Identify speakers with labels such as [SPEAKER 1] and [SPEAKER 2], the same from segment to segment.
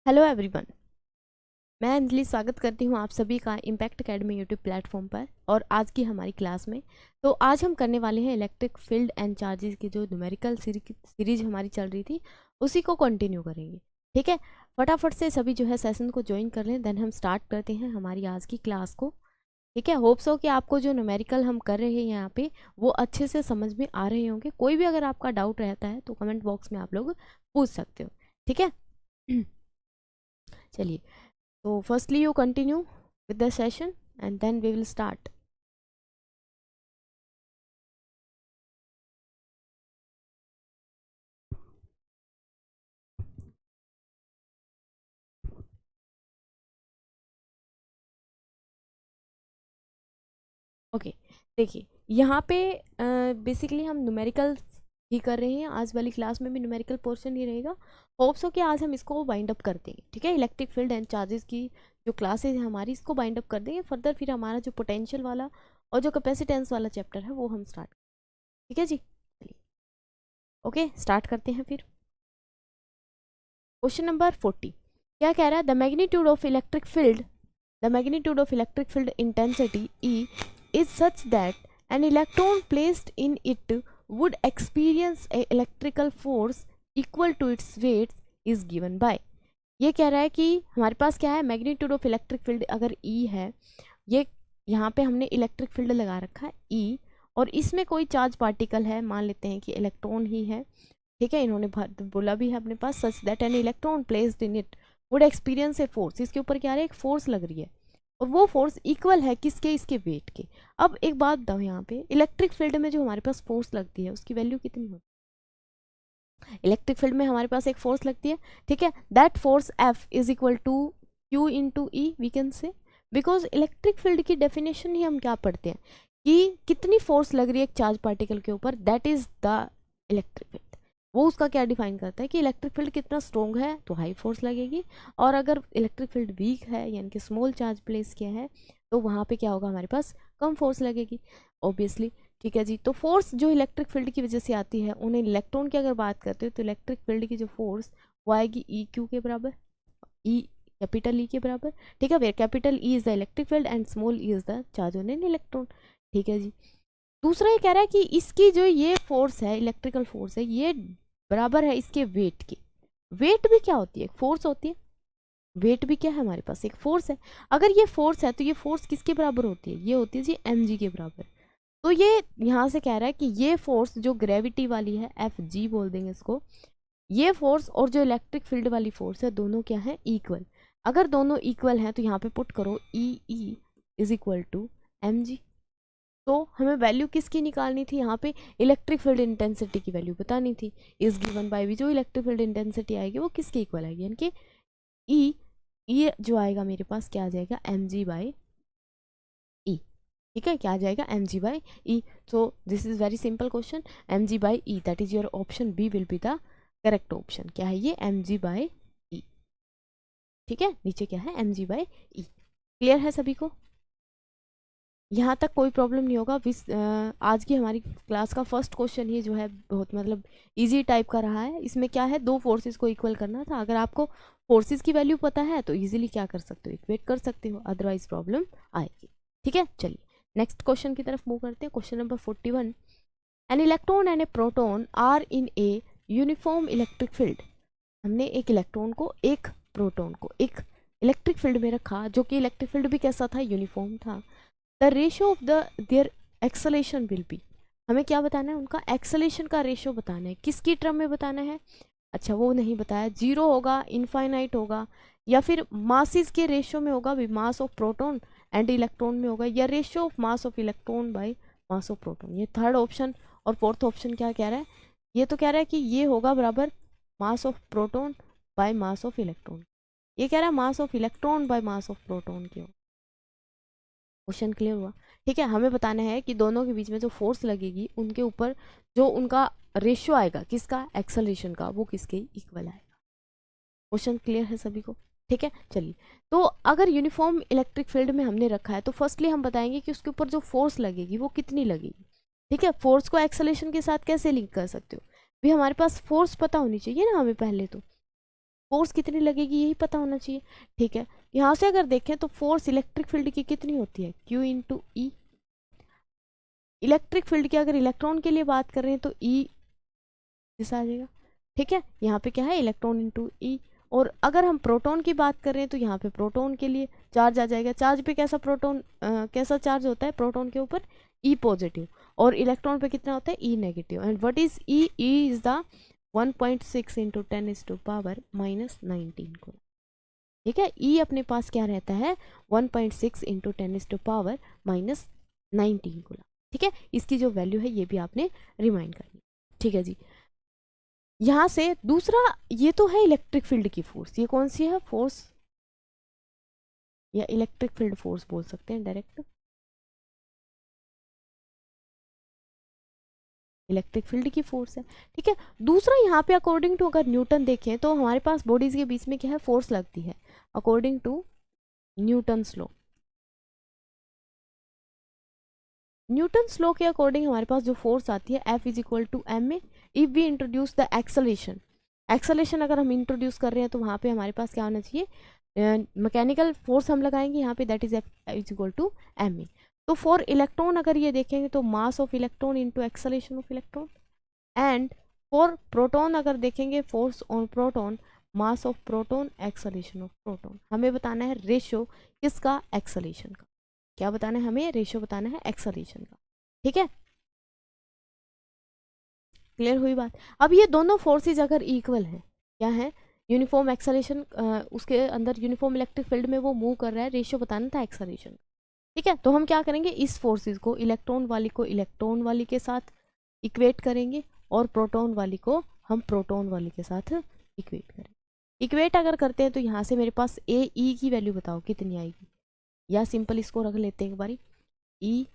[SPEAKER 1] Hello everyone, मैं अंजलि स्वागत करती हूँ आप सभी का इम्पैक्ट एकेडमी यूट्यूब प्लेटफॉर्म पर। और आज की हमारी क्लास में तो आज हम करने वाले हैं इलेक्ट्रिक फील्ड एंड चार्जेस की जो न्यूमेरिकल सीरीज हमारी चल रही थी उसी को कंटिन्यू करेंगे। ठीक है, फटाफट से सभी जो है सेशन को ज्वाइन कर लें, देन हम स्टार्ट करते हैं हमारी आज की क्लास को। ठीक है, होप्स हो कि आपको जो न्यूमेरिकल हम कर रहे हैं यहाँ पे वो अच्छे से समझ में आ रहे होंगे। कोई भी अगर आपका डाउट रहता है तो कमेंट बॉक्स में आप लोग पूछ सकते हो। ठीक है चलिए, so firstly you continue with the session and then we will start. Okay, देखिए यहाँ पे बेसिकली हम न्यूमेरिकल ही कर रहे हैं। आज वाली क्लास में भी न्यूमेरिकल पोर्शन ही रहेगा। होप्स हो कि आज हम इसको बाइंड अप कर देंगे। ठीक है, इलेक्ट्रिक फील्ड एंड चार्जेस की जो क्लासेज है हमारी, इसको बाइंड अप कर देंगे। फर्दर फिर हमारा जो पोटेंशियल वाला और जो कैपेसिटेंस वाला चैप्टर है वो हम स्टार्ट। ठीक है जी, चलिए ओके स्टार्ट करते हैं फिर। क्वेश्चन नंबर 40 क्या कह रहा है? The magnitude of electric field, the magnitude of electric field intensity E is such that an electron placed in it would experience a electrical force equal to its weight is given by। ये कह रहा है कि हमारे पास क्या है, magnitude of electric field अगर E है, ये यहाँ पे हमने इलेक्ट्रिक फील्ड लगा रखा है E, और इसमें कोई चार्ज पार्टिकल है, मान लेते हैं कि इलेक्ट्रॉन ही है। ठीक है, इन्होंने बोला भी है अपने पास such that an electron placed in it would experience a force. इसके ऊपर क्या है, एक फोर्स लग रही है और वो फोर्स इक्वल है किसके, इसके वेट के। अब एक बात बताओ, यहाँ पे इलेक्ट्रिक फील्ड में जो हमारे पास फोर्स लगती है उसकी वैल्यू कितनी होती है? इलेक्ट्रिक फील्ड में हमारे पास एक फोर्स लगती है। ठीक है, that force F is equal to Q into e we can say, because electric field की डेफिनेशन ही हम क्या पढ़ते हैं कि कितनी फोर्स लग रही है एक चार्ज पार्टिकल के ऊपर, that is the electric field. वो उसका क्या डिफाइन करता है कि इलेक्ट्रिक फील्ड कितना स्ट्रॉन्ग है तो हाई फोर्स लगेगी, और अगर इलेक्ट्रिक फील्ड वीक है यानी कि स्मॉल चार्ज प्लेस किया है तो वहाँ पे क्या होगा, हमारे पास कम फोर्स लगेगी ऑब्वियसली। ठीक है जी, तो फोर्स जो इलेक्ट्रिक फील्ड की वजह से आती है, उन्हें इलेक्ट्रॉन की अगर बात करते हो तो इलेक्ट्रिक फील्ड की जो फोर्स वो आएगी ई क्यू के बराबर, ई कैपिटल ई के बराबर। ठीक है, where capital e is the electric field and small e is the charge on an electron. ठीक है जी, दूसरा ये कह रहा है कि इसकी जो ये फोर्स है, इलेक्ट्रिकल फोर्स है, ये बराबर है इसके वेट के। वेट भी क्या होती है, फोर्स होती है। वेट भी क्या है, हमारे पास एक फोर्स है। अगर ये फोर्स है तो ये फोर्स किसके बराबर होती है, ये होती है जी mg के बराबर। तो ये यहाँ से कह रहा है कि ये फोर्स जो ग्रेविटी वाली है Fg बोल देंगे इसको, ये फोर्स और जो इलेक्ट्रिक फील्ड वाली फोर्स है दोनों क्या है, इक्वल। अगर दोनों इक्वल हैं तो यहाँ पे पुट करो e is equal to mg। तो हमें वैल्यू किसकी निकालनी थी, यहाँ पे इलेक्ट्रिक फील्ड इंटेंसिटी की वैल्यू बतानी थी। इज गिवन बाय भी जो इलेक्ट्रिक फील्ड इंटेंसिटी आएगी वो किसके इक्वल आएगी, यानी कि ई, ये जो आएगा मेरे पास क्या आ जाएगा, एम जी बाई ई। ठीक है, क्या आ जाएगा, m g by e. So this is very simple question, m g by e, that is your option B will be the correct option. क्या है ये, एम जी बाई ई। ठीक है, नीचे क्या है, m g by e. Clear है सभी को, यहाँ तक कोई प्रॉब्लम नहीं होगा। आज की हमारी क्लास का फर्स्ट क्वेश्चन ही जो है बहुत मतलब इजी टाइप का रहा है। इसमें क्या है, दो फोर्सेस को इक्वल करना था। अगर आपको फोर्सेस की वैल्यू पता है तो इजीली क्या कर सकते हो, इक्वेट कर सकते हो, अदरवाइज प्रॉब्लम आएगी। ठीक है, चलिए नेक्स्ट क्वेश्चन की तरफ मूव करते हैं। Question number 41, an electron and a proton are in a uniform electric field. हमने एक इलेक्ट्रॉन को, एक प्रोटॉन को एक इलेक्ट्रिक फील्ड में रखा, जो कि इलेक्ट्रिक फील्ड भी कैसा था, यूनिफॉर्म था। The ratio of their acceleration will be, हमें क्या बताना है, उनका एक्सेलेरेशन का रेशियो बताना है। किसकी टर्म में बताना है, अच्छा वो नहीं बताया, जीरो होगा, इनफाइनाइट होगा, या फिर मासेस के रेशियो में होगा, मास ऑफ प्रोटॉन एंड इलेक्ट्रॉन में होगा, या ratio of mass of electron by mass of proton. ये थर्ड ऑप्शन। और फोर्थ ऑप्शन क्या कह रहा है, ये तो कह रहा है कि ये होगा बराबर मास of proton bye mass of electron. ये कह रहा है मास of electron by mass of proton क्यों। क्वेश्चन क्लियर हुआ। ठीक है, हमें बताना है कि दोनों के बीच में जो फोर्स लगेगी उनके ऊपर जो उनका रेशियो आएगा किसका, एक्सेलरेशन का, वो किसके इक्वल आएगा। क्वेश्चन क्लियर है सभी को। ठीक है, चलिए तो अगर यूनिफॉर्म इलेक्ट्रिक फील्ड में हमने रखा है तो फर्स्टली हम बताएंगे कि उसके ऊपर जो फोर्स लगेगी वो कितनी लगेगी। ठीक है, फोर्स को एक्सेलरेशन के साथ कैसे लिंक कर सकते हो, भी हमारे पास फोर्स पता होनी चाहिए ना हमें पहले तो। फोर्स कितनी लगेगी यही पता होना चाहिए। ठीक है, यहाँ से अगर देखें तो फोर्स इलेक्ट्रिक फील्ड की कितनी होती है, Q इंटू ई। इलेक्ट्रिक फील्ड की अगर इलेक्ट्रॉन के लिए बात कर रहे हैं तो ई जैसा आ जाएगा। ठीक है, यहाँ पे क्या है, इलेक्ट्रॉन इंटू ई। और अगर हम प्रोटॉन की बात कर रहे हैं तो यहाँ पे प्रोटॉन के लिए चार्ज आ जाएगा। चार्ज पे कैसा प्रोटॉन कैसा चार्ज होता है प्रोटॉन के ऊपर, ई पॉजिटिव, और इलेक्ट्रॉन पे कितना होता है, E negative. And what is E, E is the 1.6 into 10⁻⁻19 को। ठीक है, ई अपने पास क्या रहता है, 1.6 इंटू 10⁻⁻19 को। ठीक है, इसकी जो वैल्यू है ये भी आपने रिमाइंड करनी। ठीक है जी, यहाँ से दूसरा, ये तो है इलेक्ट्रिक फील्ड की फोर्स, ये कौन सी है फोर्स, या इलेक्ट्रिक फील्ड फोर्स बोल सकते हैं डायरेक्ट, इलेक्ट्रिक फील्ड की फोर्स है। ठीक है, दूसरा यहाँ पे अकॉर्डिंग टू अगर न्यूटन देखें तो हमारे पास बॉडीज के बीच में क्या है, फोर्स लगती है according to Newton's law. Newton's law के अकॉर्डिंग हमारे पास जो फोर्स आती है F is equal to m a if we introduce the acceleration. Acceleration अगर हम इंट्रोड्यूस कर रहे हैं तो वहाँ पे हमारे पास क्या होना चाहिए, मैकेनिकल फोर्स हम लगाएंगे यहाँ पे, that is F is equal to m a. तो फॉर इलेक्ट्रॉन अगर ये देखेंगे तो mass of electron into acceleration of electron. And for proton अगर देखेंगे, force on proton, mass of proton, acceleration of proton. हमें बताना है रेशियो किसका, एक्सलेशन का। क्या बताना है हमें, रेशियो बताना है एक्सलेशन का। ठीक है, क्लियर हुई बात। अब ये दोनों फोर्सेज अगर इक्वल हैं, क्या है, यूनिफॉर्म एक्सलेशन, उसके अंदर यूनिफॉर्म इलेक्ट्रिक फील्ड में वो मूव कर रहा है, रेशियो बताना था एक्सलेशन। ठीक है, तो हम क्या करेंगे, इस फोर्सेज को इलेक्ट्रॉन वाली के साथ इक्वेट करेंगे, और प्रोटॉन वाली को हम प्रोटॉन वाली के साथ इक्वेट करेंगे। इक्वेट अगर करते हैं तो यहाँ से मेरे पास ए ई की वैल्यू बताओ कितनी आएगी, या सिंपल इसको रख लेते हैं एक बारी, ई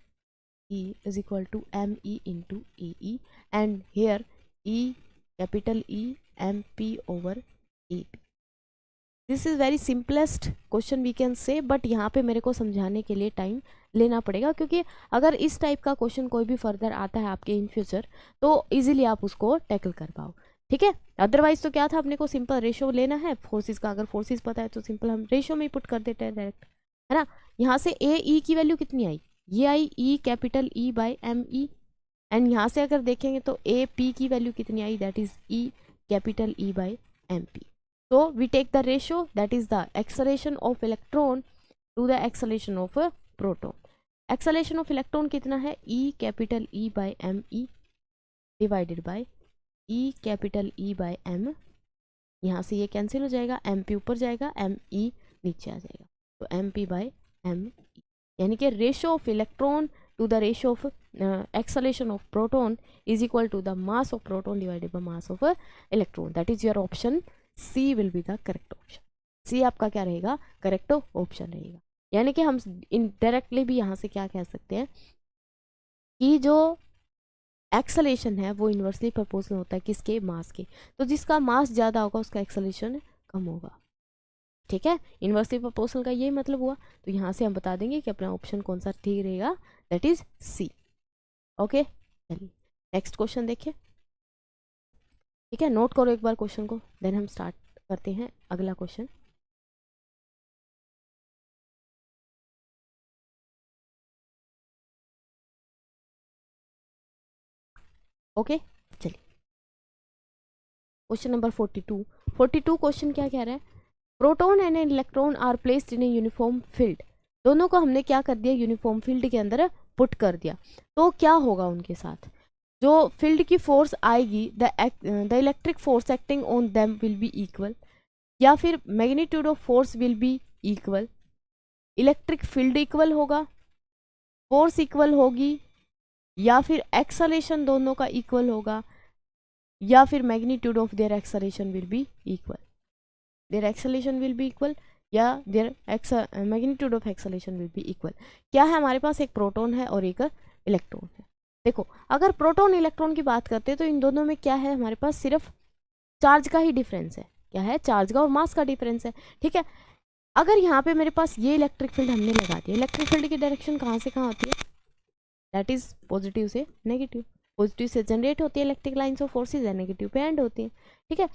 [SPEAKER 1] is equal to me into AE, and here E capital E MP over AP. This is very simplest question we can say, but यहाँ पे मेरे को समझाने के लिए टाइम लेना पड़ेगा, क्योंकि अगर इस टाइप का क्वेश्चन कोई भी फर्दर आता है आपके इन फ्यूचर तो इजीली आप उसको टैकल कर पाओ। ठीक है, अदरवाइज तो क्या था, अपने को सिंपल रेशियो लेना है फोर्सेस का, अगर फोर्सेस पता है तो सिंपल हम रेशियो में ही पुट कर देते हैं डायरेक्ट, है ना। यहाँ से ए ई की वैल्यू कितनी आई, ये आई E capital E by M E. And यहाँ से अगर देखेंगे तो ए पी की वैल्यू कितनी आई, that is E capital E by M P. So we take the ratio, that is the acceleration of electron to the acceleration of a proton. Acceleration of electron कितना है, E capital E by m E divided by E capital E by m। यहाँ से ये cancel हो जाएगा, m p ऊपर जाएगा, m e नीचे आ जाएगा, तो m p by m e, यानी कि ratio of electron to the ratio of acceleration of proton is equal to the mass of proton divided by mass of electron. That is your option C will be the correct option. C आपका क्या रहेगा, correct option रहेगा। यानी कि हम indirectly भी यहाँ से क्या कह सकते हैं कि जो एक्सलेशन है वो इन्वर्सली प्रोपोर्शनल होता है किसके, मास के। तो जिसका मास ज़्यादा होगा उसका एक्सलेशन कम होगा। ठीक है, इन्वर्सली प्रोपोर्शनल का यही मतलब हुआ। तो यहाँ से हम बता देंगे कि अपना ऑप्शन कौन सा ठीक रहेगा, दैट इज सी। ओके, चलिए नेक्स्ट क्वेश्चन देखिए। ठीक है, नोट करो एक बार क्वेश्चन को, देन हम स्टार्ट करते हैं अगला क्वेश्चन। ओके, चलिए क्वेश्चन नंबर 42 क्वेश्चन क्या कह रहा है, proton and electron are placed in a uniform field. दोनों को हमने क्या कर दिया, यूनिफॉर्म फील्ड के अंदर पुट कर दिया। तो क्या होगा उनके साथ, जो फील्ड की फोर्स आएगी, the electric force acting on them will be equal, या फिर magnitude of force will be equal, electric field equal होगा, फोर्स इक्वल होगी, या फिर एक्सलेशन दोनों का इक्वल होगा, या फिर magnitude of their acceleration will be equal, their acceleration will be equal, या their magnitude of acceleration will be equal. क्या है हमारे पास, एक प्रोटॉन है और एक इलेक्ट्रॉन है। देखो, अगर प्रोटॉन इलेक्ट्रॉन की बात करते हैं तो इन दोनों में क्या है, हमारे पास सिर्फ चार्ज का ही डिफरेंस है। क्या है, चार्ज का और मास का डिफरेंस है। ठीक है, अगर यहाँ पे मेरे पास ये इलेक्ट्रिक फील्ड हमने लगा दिया, इलेक्ट्रिक फील्ड की डायरेक्शन कहाँ से कहाँ होती है, दैट इज पॉजिटिव से नेगेटिव। पॉजिटिव से जनरेट होती है इलेक्ट्रिक लाइन्स ऑफ फोर्सेज, है नेगेटिव पे एंड होती है। ठीक है,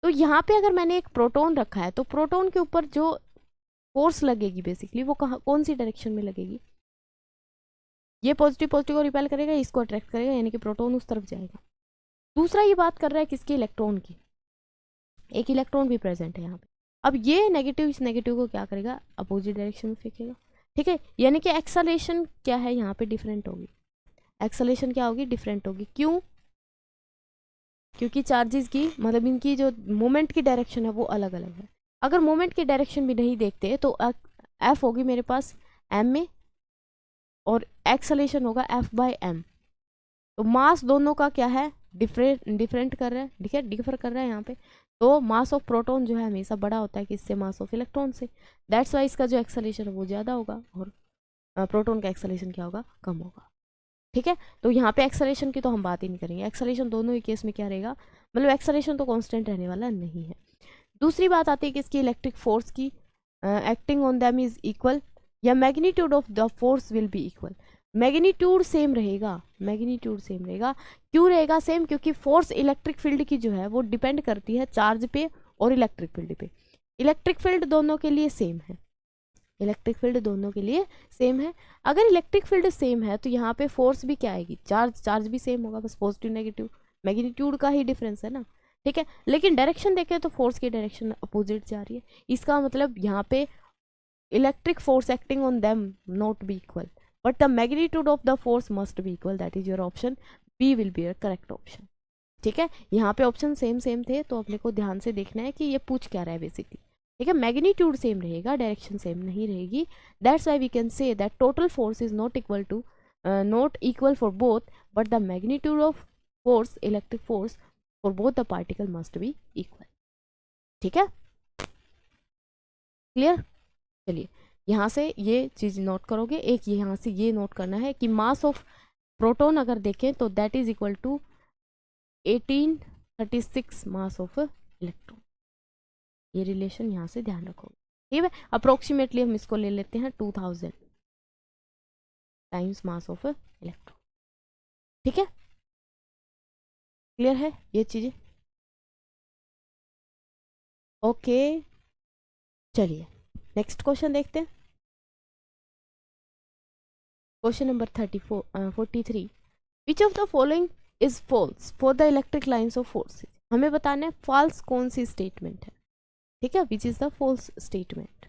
[SPEAKER 1] तो यहाँ पे अगर मैंने एक प्रोटॉन रखा है तो प्रोटॉन के ऊपर जो फोर्स लगेगी बेसिकली वो कहाँ कौन सी डायरेक्शन में लगेगी, ये पॉजिटिव पॉजिटिव को रिपेल करेगा, इसको अट्रैक्ट करेगा, यानी कि प्रोटॉन उस तरफ जाएगा। दूसरा ये बात कर रहा है किसकी, इलेक्ट्रॉन की, एक इलेक्ट्रॉन भी प्रेजेंट है यहाँ पे। अब ये नेगेटिव इस नेगेटिव को क्या करेगा, अपोजिट डायरेक्शन में फेंकेगा, ठीक है। यानी कि एक्सेलरेशन क्या है यहाँ पे डिफरेंट होगी, एक्सेलरेशन क्या होगी, डिफरेंट होगी। क्यों, क्योंकि चार्जेस की मतलब इनकी जो मोमेंट की डायरेक्शन है वो अलग अलग है। अगर मोमेंट की डायरेक्शन भी नहीं देखते तो एफ होगी मेरे पास एम में और एक्सेलरेशन होगा एफ बाय एम। तो मास दोनों का क्या है, डिफरेंट कर रहा है, ठीक है, डिफर कर रहा है यहाँ पे। तो मास ऑफ प्रोटॉन जो है हमेशा बड़ा होता है किससे, मास ऑफ इलेक्ट्रॉन से। दैट्स वाई इसका जो एक्सेलरेशन है वो ज़्यादा होगा और प्रोटॉन का एक्सेलरेशन क्या होगा, कम होगा, ठीक है। तो यहाँ पे एक्सेलरेशन की तो हम बात ही नहीं करेंगे, एक्सेलरेशन दोनों ही केस में क्या रहेगा, मतलब एक्सेलरेशन तो कांस्टेंट रहने वाला नहीं है। दूसरी बात आती है कि इसकी इलेक्ट्रिक फोर्स की, acting on them is equal या magnitude of the force will be equal. Magnitude same रहेगा, मैग्नीट्यूड सेम रहेगा। क्यों रहेगा सेम, क्योंकि फोर्स इलेक्ट्रिक फील्ड की जो है वो डिपेंड करती है चार्ज पे और इलेक्ट्रिक फील्ड पे। इलेक्ट्रिक फील्ड दोनों के लिए सेम है, इलेक्ट्रिक फील्ड दोनों के लिए सेम है। अगर इलेक्ट्रिक फील्ड सेम है तो यहाँ पे फोर्स भी क्या आएगी, चार्ज भी सेम होगा, बस पॉजिटिव नेगेटिव मैग्नीट्यूड का ही डिफरेंस है ना, ठीक है। लेकिन डायरेक्शन देखें तो फोर्स की डायरेक्शन अपोजिट जा रही है। इसका मतलब यहाँ पे electric force acting on them not be equal but the magnitude of the force must be equal, that is your option B will be your correct option, ठीक है। यहाँ पे ऑप्शन सेम सेम थे तो अपने को ध्यान से देखना है कि ये पूछ क्या रहा है बेसिकली, ठीक है। मैग्नीट्यूड सेम रहेगा, डायरेक्शन सेम नहीं रहेगी। That's why we can say that total force is not equal to not equal for both but the magnitude of force electric force for both the particle must be equal, ठीक है, clear. चलिए यहाँ से ये चीज़ note करोगे, एक यहाँ से ये नोट करना है कि मास ऑफ प्रोटॉन अगर देखें तो that is equal to 1836 mass of electron. ये रिलेशन यहाँ से ध्यान रखोगे, ठीक है। अप्रोक्सीमेटली हम इसको ले लेते हैं 2000 टाइम्स मास ऑफ इलेक्ट्रॉन, ठीक है, क्लियर है ये चीजें, ओके। चलिए नेक्स्ट क्वेश्चन देखते हैं, question number 43। Which of the following is false for the electric lines of forces. हमें बताना है फॉल्स कौन सी स्टेटमेंट है, ठीक है, which is the false statement.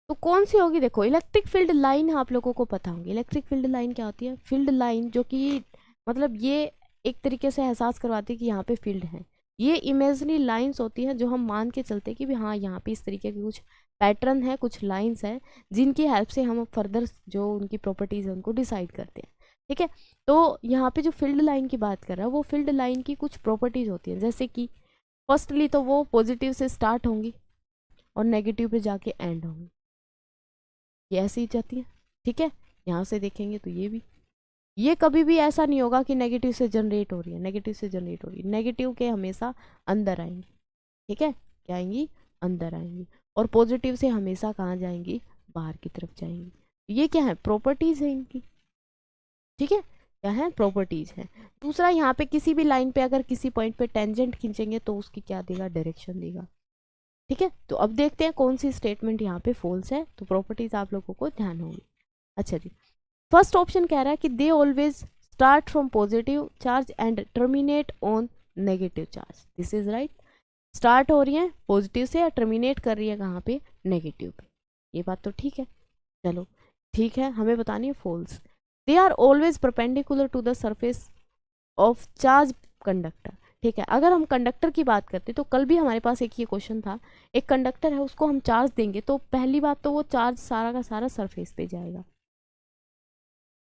[SPEAKER 1] तो कौन सी होगी, देखो इलेक्ट्रिक फील्ड लाइन आप लोगों को पता होंगी। इलेक्ट्रिक फील्ड लाइन क्या होती है, फील्ड लाइन जो कि मतलब ये एक तरीके से एहसास करवाती है कि यहाँ पे फील्ड है। ये इमेजनरी लाइंस होती हैं जो हम मान के चलते हैं कि भी हाँ यहाँ पे इस तरीके के कुछ पैटर्न है, कुछ लाइंस है जिनकी हेल्प से हम फर्दर जो उनकी प्रॉपर्टीज है उनको डिसाइड करते हैं, ठीक है। तो यहाँ पे जो फील्ड लाइन की बात कर रहा है वो फील्ड लाइन की कुछ प्रॉपर्टीज होती हैं, जैसे कि फर्स्टली तो वो पॉजिटिव से स्टार्ट होंगी और नेगेटिव पे जाके एंड होंगी, ये ऐसे ही जाती है, ठीक है। यहाँ से देखेंगे तो ये भी, ये कभी भी ऐसा नहीं होगा कि नेगेटिव से जनरेट हो रही है, नेगेटिव से जनरेट हो रही है, नेगेटिव के हमेशा अंदर आएंगी, ठीक है, क्या आएंगी, अंदर आएंगी। और पॉजिटिव से हमेशा कहाँ जाएंगी, बाहर की तरफ जाएंगी। ये क्या है, प्रॉपर्टीज है इनकी, ठीक है, क्या है, प्रॉपर्टीज है। दूसरा यहाँ पे किसी भी लाइन पे अगर किसी पॉइंट पे टेंजेंट खींचेंगे तो उसकी क्या देगा, डायरेक्शन देगा, ठीक है। तो अब देखते हैं कौन सी स्टेटमेंट यहाँ पे फॉल्स है, तो प्रॉपर्टीज आप लोगों को ध्यान होगी। अच्छा जी, फर्स्ट ऑप्शन कह रहा है कि they always start from positive charge and terminate on negative charge. This is right, start हो रही है पॉजिटिव से या टर्मिनेट कर रही है कहाँ पे, नेगेटिव पे। ये बात तो ठीक है, चलो ठीक है, हमें बतानी है false. They are always perpendicular to the surface of charge conductor, ठीक है। अगर हम कंडक्टर की बात करते तो कल भी हमारे पास एक ये क्वेश्चन था, एक कंडक्टर है उसको हम चार्ज देंगे तो पहली बात तो वो चार्ज सारा का सारा सरफेस पे जाएगा।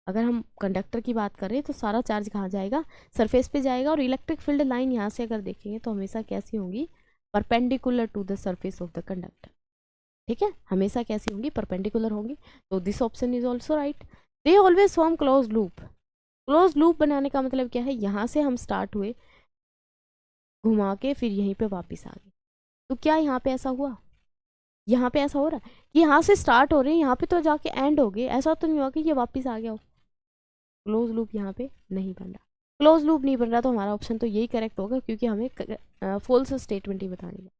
[SPEAKER 1] अगर हम कंडक्टर की बात करें तो सारा चार्ज कहाँ जाएगा, सरफेस पे जाएगा। और इलेक्ट्रिक फील्ड लाइन यहाँ से अगर देखेंगे तो हमेशा कैसी होंगी, perpendicular to the surface of the conductor, ठीक है, हमेशा कैसी होंगी, परपेंडिकुलर होंगी। तो this option is also right. They always form close loop. Close loop बनाने का मतलब क्या है, यहाँ से हम स्टार्ट हुए घुमा के फिर यहीं पे वापस आ गए, तो क्या यहाँ पे ऐसा हुआ, यहाँ पे ऐसा हो रहा है कि यहाँ से स्टार्ट हो रहे हैं यहाँ पे तो जाके एंड हो गए, ऐसा तो नहीं हुआ कि ये वापस आ गया हो। क्लोज लूप यहाँ पे नहीं बन रहा, क्लोज लूप नहीं बन रहा तो हमारा ऑप्शन तो यही करेक्ट होगा, क्योंकि हमें फॉल्स स्टेटमेंट ही बतानी है,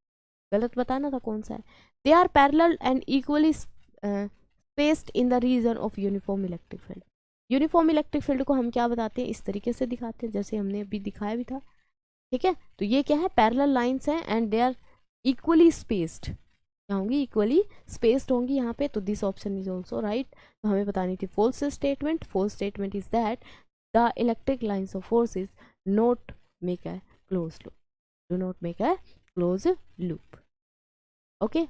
[SPEAKER 1] गलत बताना था कौन सा है। They are parallel and equally spaced in the region of uniform electric field. Uniform electric field को हम क्या बताते हैं, इस तरीके से दिखाते हैं जैसे हमने अभी दिखाया भी था, ठीक है। तो ये क्या है, पैरेलल लाइंस हैं and they are equally spaced, क्या होंगी, इक्वली स्पेस्ड होंगी यहाँ पे, तो this option is also right. तो हमें बतानी थी false statement. False statement is that the electric lines of forces not make a close loop, do not make a close loop. Okay,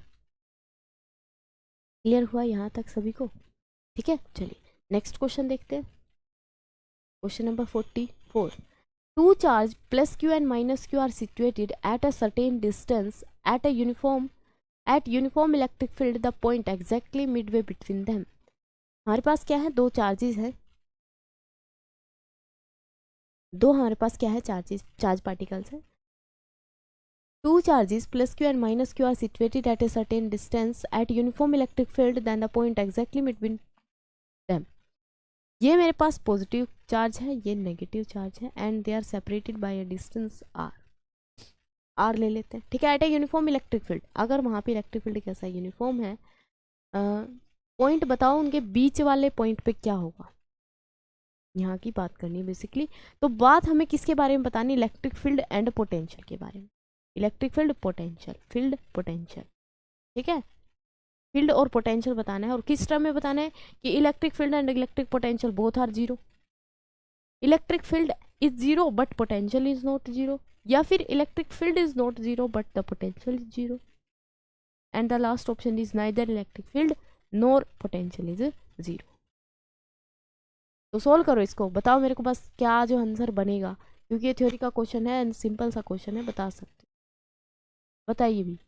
[SPEAKER 1] clear हुआ यहाँ तक सभी को, ठीक है। चलिए नेक्स्ट क्वेश्चन देखते हैं, question number 44। Two charge plus q and minus q are situated at a certain distance at uniform electric field, the point exactly midway between them। हमारे पास क्या है, दो चार्जेस हैं, दो हमारे पास क्या है, चार्ज पार्टिकल्स हैं। Two charges plus q and minus q are situated at a certain distance at uniform electric field, then the point exactly between them। ये मेरे पास पॉजिटिव चार्ज है, ये नेगेटिव चार्ज है, and they are separated by a distance r ले लेते हैं, ठीक है। At a uniform electric field, अगर वहाँ पे इलेक्ट्रिक फील्ड कैसा यूनिफॉर्म है, पॉइंट बताओ उनके बीच वाले पॉइंट पे क्या होगा, यहाँ की बात करनी है बेसिकली। तो बात हमें किसके बारे में बतानी, इलेक्ट्रिक फील्ड एंड पोटेंशियल के बारे में। इलेक्ट्रिक फील्ड पोटेंशियल, ठीक है। फील्ड और पोटेंशियल बताना है, और किस टर्म में बताना है कि electric field and electric potential both are zero. Electric field is zero but potential is not zero, या फिर electric field is not zero but the potential is zero, and the last option is neither electric field nor potential is zero. तो solve करो इसको, बताओ मेरे को बस क्या जो आंसर बनेगा, क्योंकि ये थ्योरी का क्वेश्चन है एंड सिंपल सा क्वेश्चन है, बता सकते, बताइए भी।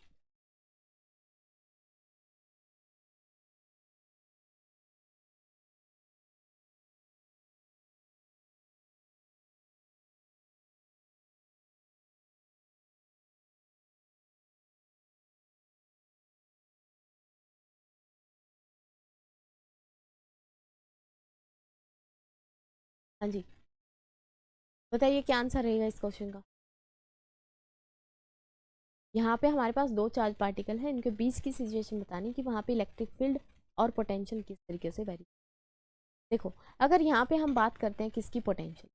[SPEAKER 1] हाँ जी, बताइए क्या आंसर रहेगा इस क्वेश्चन का। यहाँ पे हमारे पास दो चार्ज पार्टिकल हैं, इनके बीच की सिचुएशन बतानी कि वहाँ पे इलेक्ट्रिक फील्ड और पोटेंशियल किस तरीके से वेरी। देखो, अगर यहाँ पे हम बात करते हैं किसकी, पोटेंशियल,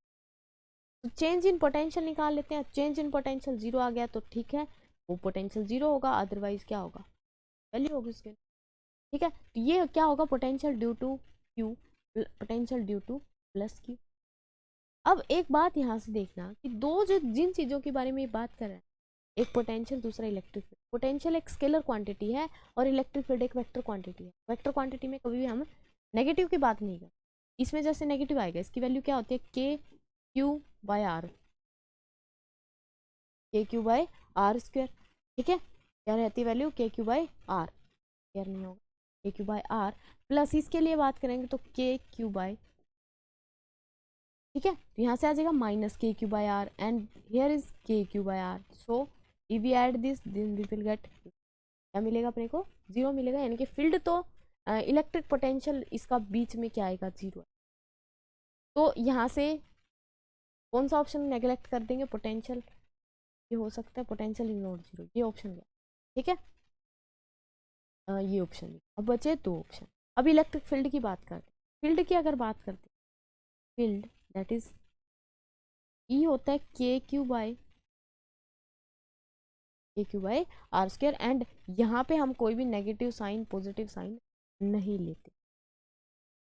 [SPEAKER 1] तो चेंज इन पोटेंशियल निकाल लेते हैं। चेंज इन पोटेंशियल जीरो आ गया तो ठीक है, वो पोटेंशियल जीरो होगा, अदरवाइज क्या होगा, वैल्यू होगी उसके, ठीक है। तो ये क्या होगा, potential due to q, potential due to plus q. अब एक बात यहाँ से देखना कि दो जो जिन चीज़ों के बारे में बात कर रहे हैं, एक पोटेंशियल दूसरा इलेक्ट्रिक फील्ड। पोटेंशियल एक स्केलर क्वांटिटी है और इलेक्ट्रिक फील्ड एक वेक्टर क्वांटिटी है। वेक्टर क्वांटिटी में कभी भी हम नेगेटिव की बात नहीं करते, इसमें जैसे नेगेटिव आएगा इसकी वैल्यू क्या होती है, के क्यू बाय आर, के क्यू बाय आर स्क्वायर, ठीक है। क्या रहती है वैल्यू, के क्यू बाय आर, क्लियर नहीं होगा, के क्यू बाय आर प्लस इसके लिए बात करेंगे तो के क्यू बाय, ठीक है। तो यहाँ से आ जाएगा minus K Q by R and here is K Q by R. So if we add this then we will get, क्या मिलेगा अपने को, जीरो मिलेगा, यानी कि फील्ड तो इलेक्ट्रिक पोटेंशियल इसका बीच में क्या आएगा, जीरो। तो यहाँ से कौन सा ऑप्शन नेगलेक्ट कर देंगे, पोटेंशियल, ये हो सकता है पोटेंशियल इज नॉट जीरो, ये ऑप्शन गया, ठीक है। ये ऑप्शन, अब बचे दो ऑप्शन। अब इलेक्ट्रिक फील्ड की बात करते हैं, फील्ड की अगर बात करते हैं, फील्ड दैट इज ई होता है k Q by r square, and यहाँ पे हम कोई भी नेगेटिव साइन पॉजिटिव साइन नहीं लेते,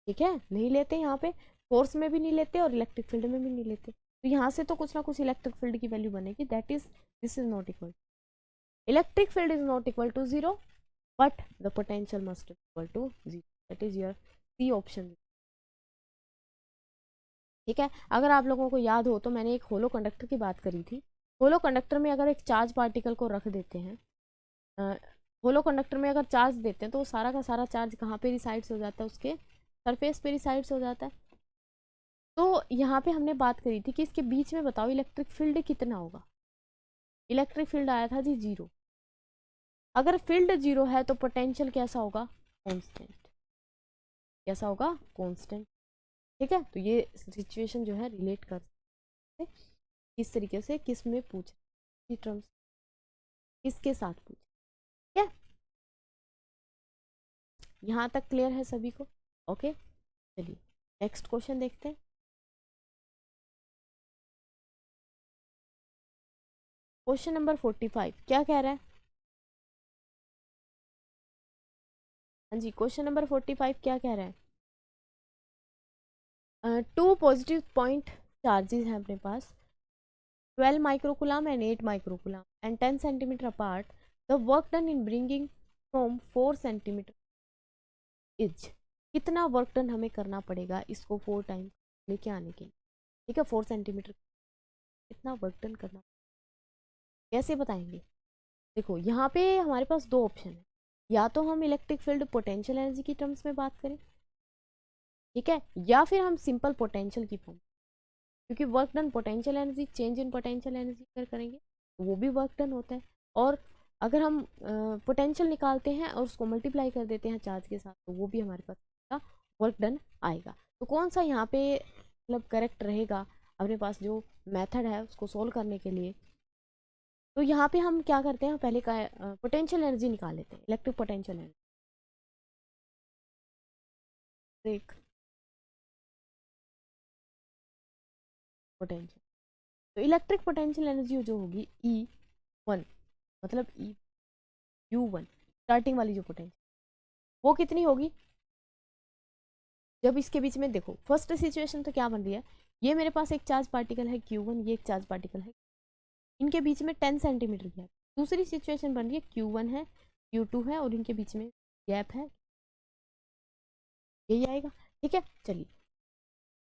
[SPEAKER 1] ठीक है, नहीं लेते यहाँ पे, फोर्स में भी नहीं लेते और इलेक्ट्रिक फील्ड में भी नहीं लेते। तो यहाँ से तो कुछ ना कुछ इलेक्ट्रिक फील्ड की वैल्यू बनेगी, that is this is not equal, electric field is not equal to zero but the potential must equal to zero, that is your C option, ठीक है। अगर आप लोगों को याद हो तो मैंने एक होलो कंडक्टर की बात करी थी। होलो कंडक्टर में अगर एक चार्ज पार्टिकल को रख देते हैं, होलो कंडक्टर में अगर चार्ज देते हैं तो वो सारा का सारा चार्ज कहाँ पे रिसाइड्स हो जाता है, उसके सरफेस पे रिसाइड्स हो जाता है। तो यहाँ पे हमने बात करी थी कि इसके बीच में बताओ इलेक्ट्रिक फील्ड कितना होगा। इलेक्ट्रिक फील्ड आया था जी जीरो, अगर फील्ड जीरो है तो पोटेंशियल कैसा होगा, कांस्टेंट, कैसा होगा, कांस्टेंट, ठीक है। तो ये सिचुएशन जो है रिलेट कर, से, किस तरीके से, किस में पूछ, टर्म्स किसके साथ पूछ। ठीक है, यहाँ तक क्लियर है सभी को? ओके, चलिए नेक्स्ट क्वेश्चन देखते हैं। क्वेश्चन नंबर 45 क्या कह रहा है? हाँ जी, क्वेश्चन नंबर 45 क्या कह रहा है? टू पॉजिटिव पॉइंट चार्जेस हैं अपने पास, 12 microcoulomb and 8 microcoulomb and 10 centimetre apart. The work done in bringing from 4 centimetre is, कितना वर्क डन हमें करना पड़ेगा इसको 4 टाइम लेके आने के लिए? ठीक है, 4 सेंटीमीटर कितना वर्क डन करना, कैसे बताएंगे? देखो यहाँ पे हमारे पास दो ऑप्शन है, या तो हम इलेक्ट्रिक फील्ड पोटेंशियल एनर्जी की टर्म्स में बात करें, ठीक है, या फिर हम सिंपल पोटेंशियल की फॉर्म, क्योंकि work done potential energy change in potential energy अगर करेंगे तो वो भी वर्क डन होता है, और अगर हम पोटेंशियल निकालते हैं और उसको मल्टीप्लाई कर देते हैं चार्ज के साथ तो वो भी हमारे पास वर्क डन आएगा। तो कौन सा यहाँ पे मतलब करेक्ट रहेगा अपने पास जो मेथड है उसको सोल्व करने के लिए? तो यहाँ पे हम क्या करते हैं, पहले का पोटेंशियल एनर्जी निकाल लेते हैं, इलेक्ट्रिक पोटेंशियल एनर्जी। एक पोटेंशियल, तो इलेक्ट्रिक पोटेंशियल एनर्जी जो होगी E1, मतलब U1 स्टार्टिंग वाली जो पोटेंशियल, वो कितनी होगी? जब इसके बीच में देखो फर्स्ट सिचुएशन तो क्या बन रही है, ये मेरे पास एक चार्ज पार्टिकल है Q1, ये एक चार्ज पार्टिकल है, इनके बीच में 10 सेंटीमीटर गैप। दूसरी सिचुएशन बन रही है Q1 है, Q2 है और इनके बीच में गैप है, यही आएगा। ठीक है, चलिए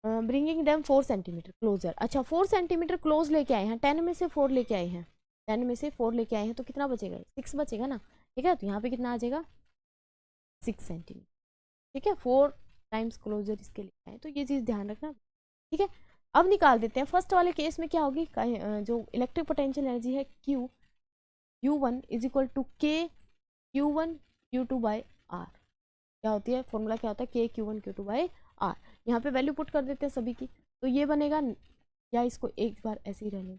[SPEAKER 1] ब्रिंगिंग देम 4 सेंटीमीटर क्लोजर। अच्छा 4 सेंटीमीटर क्लोज लेके आए हैं, 10 में से 4 लेके आए हैं, 10 में से 4 लेके आए हैं तो कितना बचेगा? 6 बचेगा ना। ठीक है, तो यहाँ पे कितना आ जाएगा? 6 सेंटीमीटर। ठीक है, 4 टाइम्स क्लोजर इसके लिए आए, तो ये चीज़ ध्यान रखना। ठीक है, अब निकाल देते हैं। फर्स्ट वाले केस में क्या होगी, जो इलेक्ट्रिक पोटेंशियल एनर्जी है Q1 is equal to K Q1 Q2 by R। क्या होती है फॉर्मूला, क्या होता है? K Q1 Q2 by R। यहाँ पे वैल्यू पुट कर देते हैं सभी की, तो ये बनेगा, या इसको एक बार ऐसे ही रहने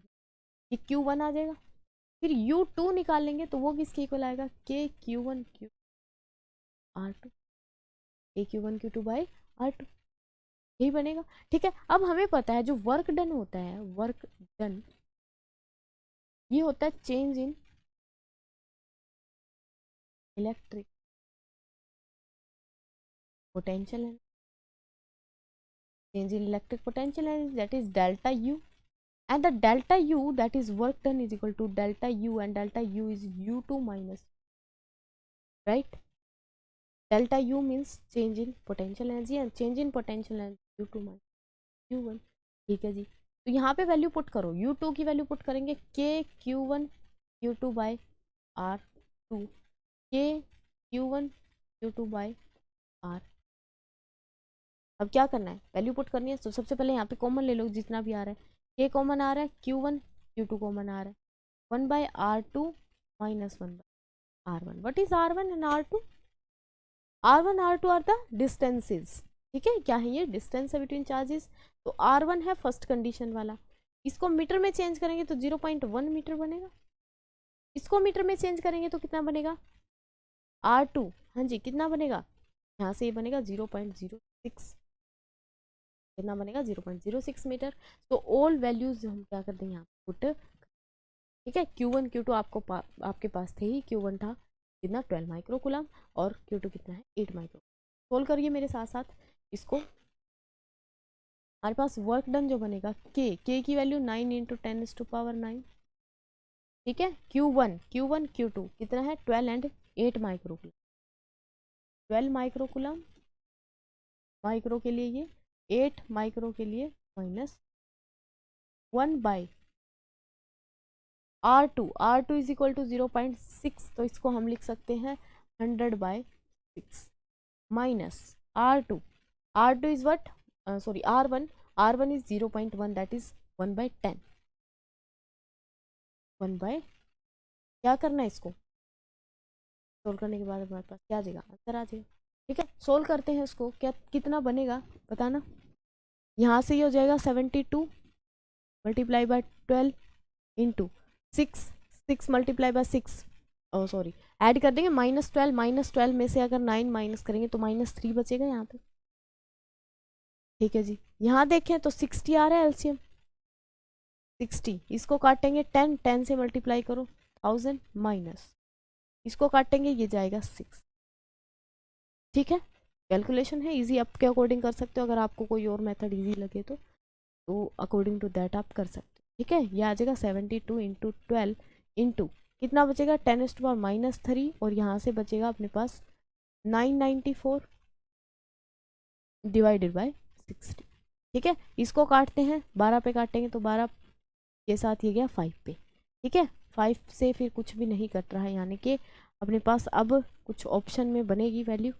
[SPEAKER 1] ये Q1 आ जाएगा, फिर U2 निकाल लेंगे तो वो किसके इक्वल आएगा? K Q1 Q R2, K Q1 Q2 by R2, यही बनेगा। ठीक है, अब हमें पता है जो वर्क डन होता है, वर्क डन ये होता है change in electric potential energy, change in electric potential energy, that is delta U, and the delta U, that is work done, is equal to delta U, and delta U is U2 minus, right? Delta U means change in potential energy, and change in potential energy U2 minus U1। ठीक है जी, तो यहाँ पे value put करो, U2 की value put करेंगे K Q1 Q2 by R2, K Q1 Q2 by R। अब क्या करना है, वैल्यू पुट करनी है, तो सबसे पहले यहाँ पे कॉमन ले लो जितना भी आ रहा है, K कॉमन आ रहा है, Q1 Q2 कॉमन आ रहा है, 1 by R2 minus 1 by R1। What is R1 and R2? R1 R2 are the distances. ठीक है, क्या है ये? डिस्टेंस है बिटवीन चार्जेस। तो R1 है फर्स्ट कंडीशन वाला, इसको मीटर में चेंज करेंगे तो 0.1 मीटर बनेगा, इसको मीटर में चेंज करेंगे तो कितना बनेगा? R2, हाँ जी कितना बनेगा? यहाँ से ये बनेगा 0.06, कितना बनेगा? 0.06 मीटर। तो ऑल वैल्यूज हम क्या कर देंगे यहाँ पुट। ठीक है, Q1 Q2 आपके पास थे ही, Q1 था कितना? 12 माइक्रोकुलम, और Q2 कितना है? 8 माइक्रो। सोल्व करिए मेरे साथ साथ इसको, हमारे पास वर्क डन जो बनेगा K की वैल्यू 9 इंटू 10⁻⁹। ठीक है, Q1 Q2 कितना है? 12 एंड 8 माइक्रोकुलम, 12 माइक्रोकुलम माइक्रो के लिए ये, 8 माइक्रो के लिए minus 1 by R2 is equal to 0.6, तो इसको हम लिख सकते हैं 100 by 6 minus R2 is what, sorry R1 is 0.1, that is 1 by 10, 1 by, क्या करना है इसको सोल्व करने के बाद हमारे पास क्या आ जाएगा? आंसर आ जाएगा। ठीक है, सोल्व करते हैं इसको, क्या कितना बनेगा बताना। यहाँ से ये हो जाएगा 72, multiply by 12 into 6, 6 multiply by 6, oh sorry add कर देंगे -12, -12 में से अगर 9 माइनस करेंगे तो -3 बचेगा यहाँ पे। ठीक है जी, यहाँ देखें तो 60 आ रहा है एलसीएम 60, इसको काटेंगे 10, 10 से मल्टीप्लाई करो 1000 माइनस इसको काटेंगे ये जाएगा 6। ठीक है, कैलकुलेशन है इजी, आपके अकॉर्डिंग कर सकते हो, अगर आपको कोई और मेथड इजी लगे तो अकॉर्डिंग टू दैट आप कर सकते हो। ठीक है, ये आ जाएगा 72 इंटू 12 इंटू कितना बचेगा 10⁻³ और यहाँ से बचेगा अपने पास 994 डिवाइडेड बाय 60। ठीक है, इसको काटते हैं 12 पे काटेंगे तो 12 के साथ ये गया 5 पे। ठीक है, 5 से फिर कुछ भी नहीं कट रहा है, यानी कि अपने पास अब कुछ ऑप्शन में बनेगी वैल्यू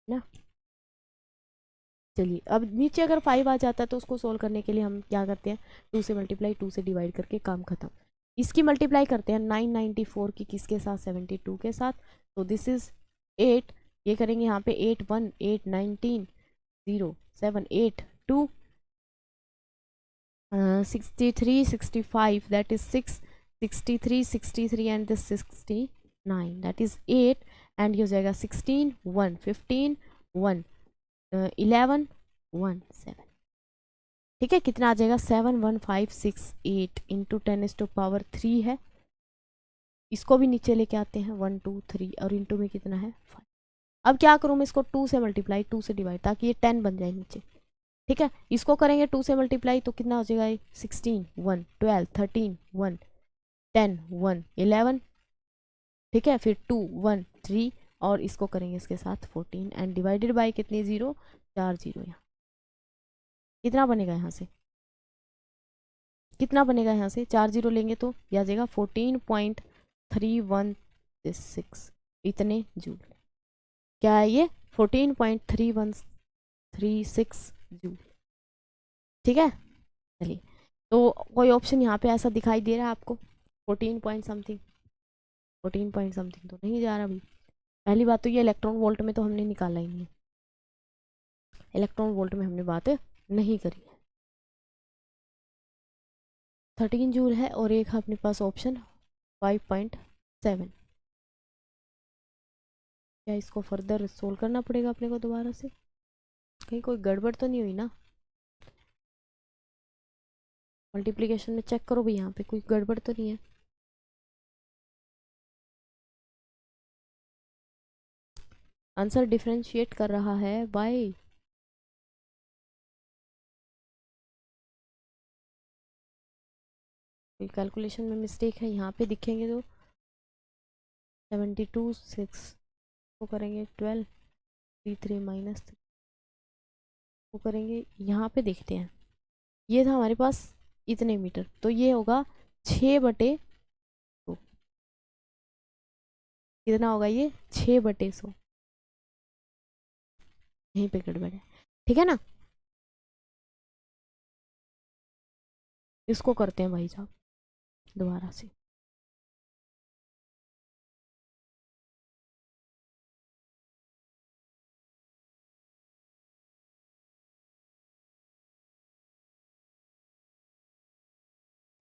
[SPEAKER 1] ना। चलिए, अब नीचे अगर 5 आ जाता है तो उसको सोल्व करने के लिए हम क्या करते हैं, 2 से मल्टीप्लाई 2 से डिवाइड करके काम खत्म। इसकी मल्टीप्लाई करते हैं 994 की किसके साथ 72 के साथ, तो दिस इज 8, ये करेंगे यहाँ पे 8 1 8 19 0 7 8 2 63 65 that is 6 63 63 and this 69 that is 8 and ये हो जाएगा 16 1 15 1 11 1 7। ठीक है, कितना आ जाएगा 71568 इंटू 10⁻³ है। इसको भी नीचे लेके आते हैं 1 2 3 और इंटू में कितना है 5। अब क्या करूँ मैं इसको 2 से मल्टीप्लाई 2 से डिवाइड ताकि ये 10 बन जाए नीचे। ठीक है, इसको करेंगे 2 से मल्टीप्लाई तो कितना हो जाएगा 16 1 12 13 1 10 1 11। ठीक है, फिर 2 1 3 और इसको करेंगे इसके साथ 14 एंड डिवाइडेड बाय कितनी 0 4 0। यहाँ कितना बनेगा, यहाँ से कितना बनेगा, यहाँ से 4 0 लेंगे तो यह आ जाएगा 14.316 इतने जूल। क्या है ये 14.3136 जूल। ठीक है, चलिए, तो कोई ऑप्शन यहाँ पे ऐसा दिखाई दे रहा है आपको 14 पॉइंट समथिंग, 14 पॉइंट समथिंग तो नहीं जा रहा भाई। पहली बात तो ये इलेक्ट्रॉन वोल्ट में तो हमने निकाला ही नहीं है, इलेक्ट्रॉन वोल्ट में हमने बात नहीं करी है। 13 जूल है और एक है अपने पास ऑप्शन 5.7। क्या इसको फर्दर सोल्व करना पड़ेगा अपने को दोबारा से, कहीं कोई गड़बड़ तो नहीं हुई ना। मल्टीप्लिकेशन में चेक करो भाई, यहाँ पे कोई गड़बड़ तो नहीं है। आंसर डिफरेंशिएट कर रहा है बाय कोई कैलकुलेशन में मिस्टेक है, यहाँ पे दिखेंगे तो 72 6 को करेंगे 12 3 3 माइनस 3 को करेंगे, यहाँ पे देखते हैं ये था हमारे पास इतने मीटर तो ये होगा 6/100। कितना होगा ये 6/100, यहीं पे गड़बड़ है। ठीक है ना, इसको करते हैं भाई साहब दोबारा से।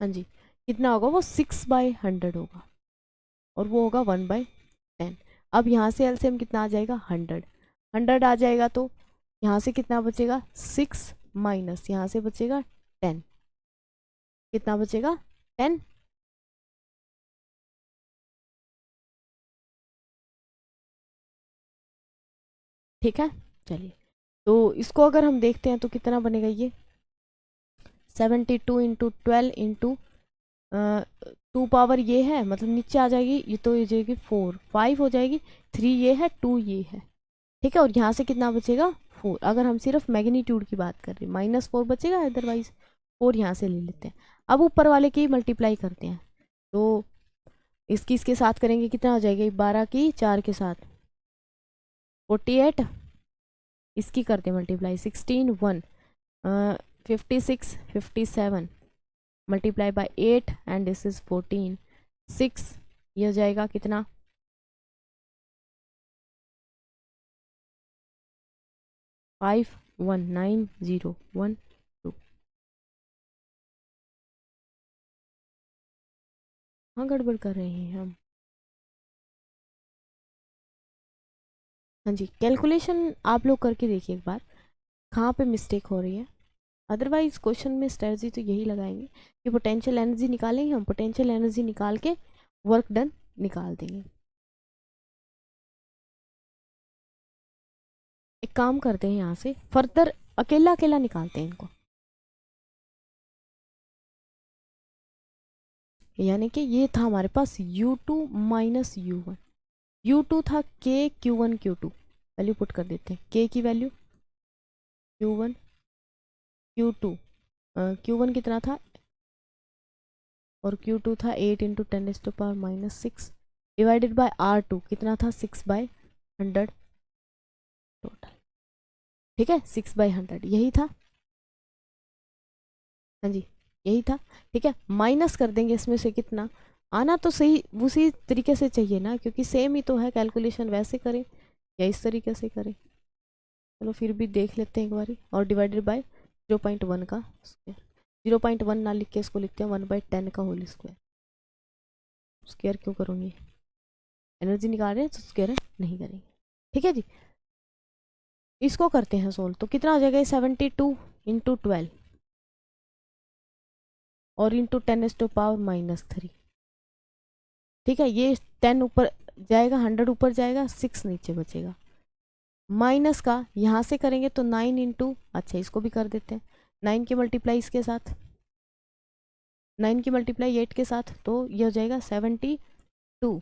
[SPEAKER 1] हाँ जी, कितना होगा वो 6/100 होगा और वो होगा 1/10। अब यहाँ से एलसीएम कितना आ जाएगा 100, 100 आ जाएगा तो यहाँ से कितना बचेगा 6 माइनस यहाँ से बचेगा 10, कितना बचेगा 10। ठीक है, चलिए, तो इसको अगर हम देखते हैं तो कितना बनेगा ये 72 इंटू 12 इंटू 2 पावर ये है, मतलब नीचे आ जाएगी ये तो, ये जाएगी 4 5 हो जाएगी, 3 ये है 2 ये है। ठीक है, और यहाँ से कितना बचेगा 4, अगर हम सिर्फ मैग्नीट्यूड की बात कर रहे हैं -4 बचेगा, अदरवाइज 4 यहाँ से ले लेते हैं। अब ऊपर वाले की मल्टीप्लाई करते हैं तो इसके साथ करेंगे कितना हो जाएगा 12 की 4 के साथ 48, इसकी करते हैं multiply 16 1 56 57 multiply by 8 and this is 14 6, ये हो जाएगा कितना 5190 1 हाँ गड़बड़ कर रहे हैं हम। हाँ जी, कैलकुलेशन आप लोग करके देखिए एक बार कहाँ पे मिस्टेक हो रही है। अदरवाइज क्वेश्चन में स्ट्रेटजी तो यही लगाएंगे कि पोटेंशियल एनर्जी निकालेंगे, हम पोटेंशियल एनर्जी निकाल के वर्क डन निकाल देंगे। एक काम करते हैं, यहाँ से फर्दर अकेला अकेला निकालते हैं इनको। यानी कि ये था हमारे पास U2 माइनस U1। U2 था K Q1 Q2, value put कर देते हैं। K की वैल्यू Q1 Q2, Q1 कितना था और Q2 था 8 इंटू 10⁻⁻6 डिवाइडेड बाय R2 कितना था 6/100 टोटल। ठीक है, 6/100 यही था। हाँ जी, यही था। ठीक है, माइनस कर देंगे इसमें से कितना आना तो सही उसी तरीके से चाहिए ना, क्योंकि सेम ही तो है कैलकुलेशन, वैसे करें या इस तरीके से करें। चलो फिर भी देख लेते हैं एक बारी। और डिवाइडेड बाय 0.1 का स्क्वायर, 0.1 ना लिख के इसको लिखते हैं 1/10 का होल स्क्वायर। स्क्वायर क्यों करूँगी, एनर्जी निकाल रहे हैं तो स्क्वायर नहीं करेंगे। ठीक है जी, इसको करते हैं सोल्व। तो कितना हो जाएगा 72 इंटू 12 और इंटू 10⁻⁻3। ठीक है, ये 10 ऊपर जाएगा, 100 ऊपर जाएगा, 6 नीचे बचेगा। माइनस का यहाँ से करेंगे तो 9 इंटू, अच्छा इसको भी कर देते हैं 9 की मल्टीप्लाई इसके साथ, 9 की मल्टीप्लाई 8 के साथ, तो ये हो जाएगा 72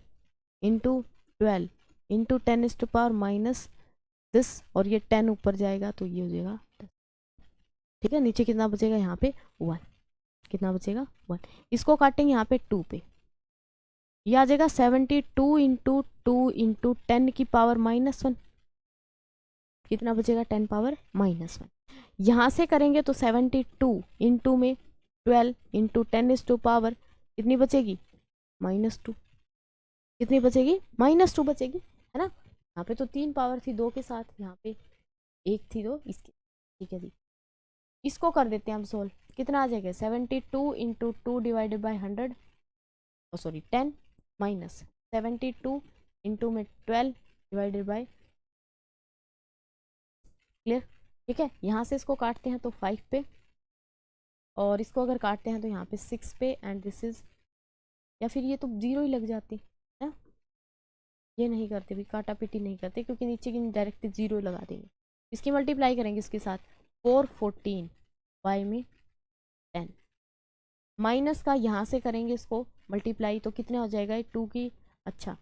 [SPEAKER 1] इंटू 12 इंटू 10⁻⁻दिस, और ये 10 ऊपर जाएगा तो ये हो जाएगा 10। ठीक है, नीचे कितना बचेगा यहाँ पे 1, कितना बचेगा 1। इसको काटेंगे यहाँ पे 2 पे, ये आ जाएगा 72 इंटू 2 इंटू 10⁻⁻1, कितना बचेगा 10⁻⁻1। यहाँ से करेंगे तो 72 इंटू में 12 इंटू 10⁻⁻, कितनी बचेगी -2, कितनी बचेगी -2 बचेगी, है ना। यहाँ पे तो 3 पावर थी 2 के साथ, यहाँ पे 1 थी 2 इसकी। ठीक है जी, इसको कर देते हैं हम सोल्व। कितना आ जाएगा 72 into 2 divided by 100, sorry 10 minus 72 into में 12 डिवाइडेड बाई, क्लियर। ठीक है, यहाँ से इसको काटते हैं तो 5 पे, और इसको अगर काटते हैं तो यहाँ पे 6 पे, एंड दिस इज, या फिर ये तो 0 ही लग जाती है। ये नहीं करते भी, काटा पीटी नहीं करते, क्योंकि नीचे की डायरेक्ट 0 लगा देंगे। इसकी मल्टीप्लाई करेंगे इसके साथ 414 बाई में 10, माइनस का यहाँ से करेंगे इसको मल्टीप्लाई तो कितना हो जाएगा 2 की, अच्छा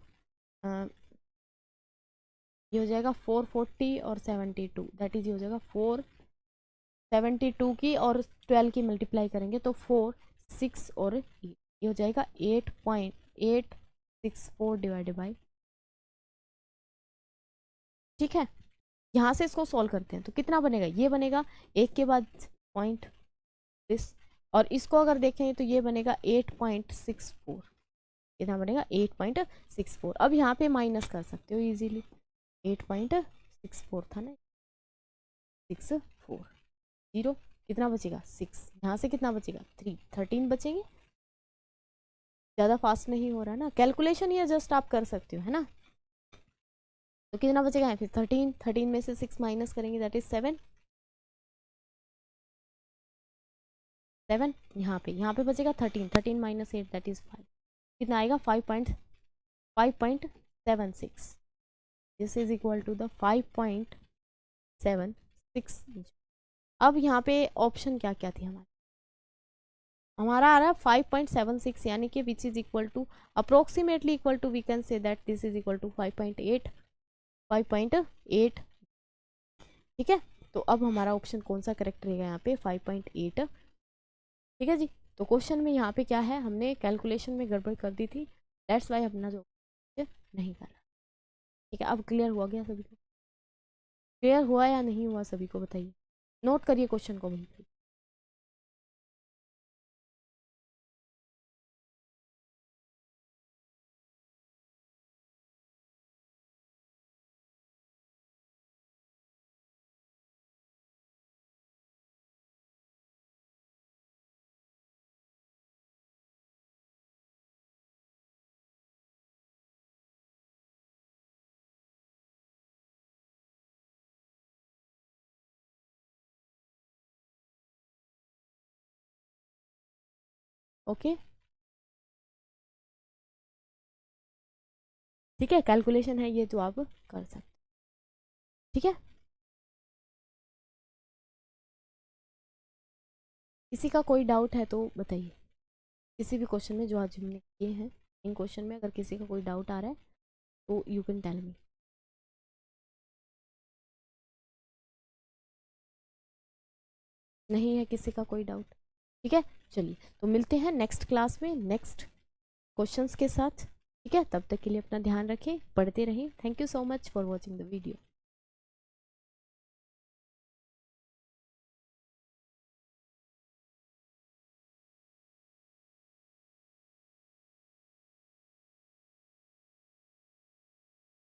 [SPEAKER 1] ये हो जाएगा 440 और 72, दैट इज ये हो जाएगा 472 की, और 12 की मल्टीप्लाई करेंगे तो 4 6 और 8, ये हो जाएगा 8.864 डिवाइडेड बाई। ठीक है, यहाँ से इसको सॉल्व करते हैं तो कितना बनेगा, ये बनेगा एक के बाद पॉइंट दिस, और इसको अगर देखें तो ये बनेगा 8.64, कितना बनेगा 8.64। अब यहाँ पे माइनस कर सकते हो इजीली, 8.64 था ना, 64 0, कितना बचेगा 6, यहाँ से कितना बचेगा 3, 13 बचेंगे। ज़्यादा फास्ट नहीं हो रहा ना कैलकुलेशन, ये जस्ट आप कर सकते हो, है ना। तो कितना बचेगा है फिर 13, 13 में से 6 माइनस करेंगे दैट इज 7, 7 यहाँ पे बचेगा 13, 13 माइनस 8 दैट इज 5, कितना आएगा 5.76, this is equal to the 5.76। अब यहाँ पे ऑप्शन क्या क्या थी हमारे, हमारा आ रहा है 5.76, यानी कि which is equal to approximately equal to, we can say that this is equal to 5.8, 5.8। ठीक है, तो अब हमारा ऑप्शन कौन सा करेक्ट रहेगा यहाँ पे 5.8। ठीक है जी, तो क्वेश्चन में यहाँ पे क्या है, हमने कैलकुलेशन में गड़बड़ कर दी थी, दैट्स वाई अपना जो नहीं करा। ठीक है, अब क्लियर हुआ गया सभी को, क्लियर हुआ या नहीं हुआ सभी को बताइए, नोट करिए क्वेश्चन को वहीं। ओके, ठीक है, कैलकुलेशन है ये तो आप कर सकते, ठीक है। किसी का कोई डाउट है तो बताइए, किसी भी क्वेश्चन में जो आज हमने किए हैं, इन क्वेश्चन में अगर किसी का कोई डाउट आ रहा है तो यू कैन टेल मी। नहीं है किसी का कोई डाउट, ठीक है। चलिए तो मिलते हैं नेक्स्ट क्लास में नेक्स्ट क्वेश्चंस के साथ, ठीक है। तब तक के लिए अपना ध्यान रखें, पढ़ते रहें। Thank you so much for watching the video.